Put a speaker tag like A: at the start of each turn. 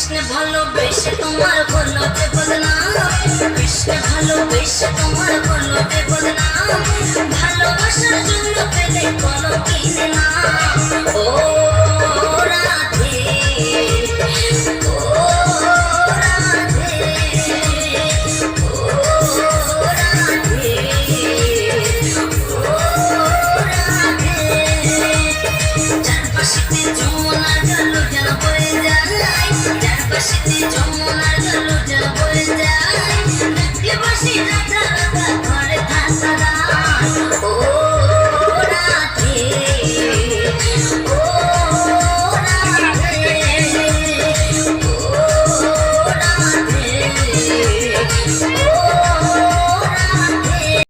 A: কৃষ্ণ ভালোবেসে তোমার হলোতে বদনাম, কৃষ্ণ ভালোবেসে তোমার হলোতে বদনাম, ভালোবাসার জন্য পেলে কোনো কিনে না। ও রাধে, ও রাধে, ও রাধে, ও রাধে। চারপাশেতে যমুনার জল যেন বয়ে যায়, চারপাশেতে যমুনার জল যেন বয়ে যায়, দেখতে বাসি রাধা রাধা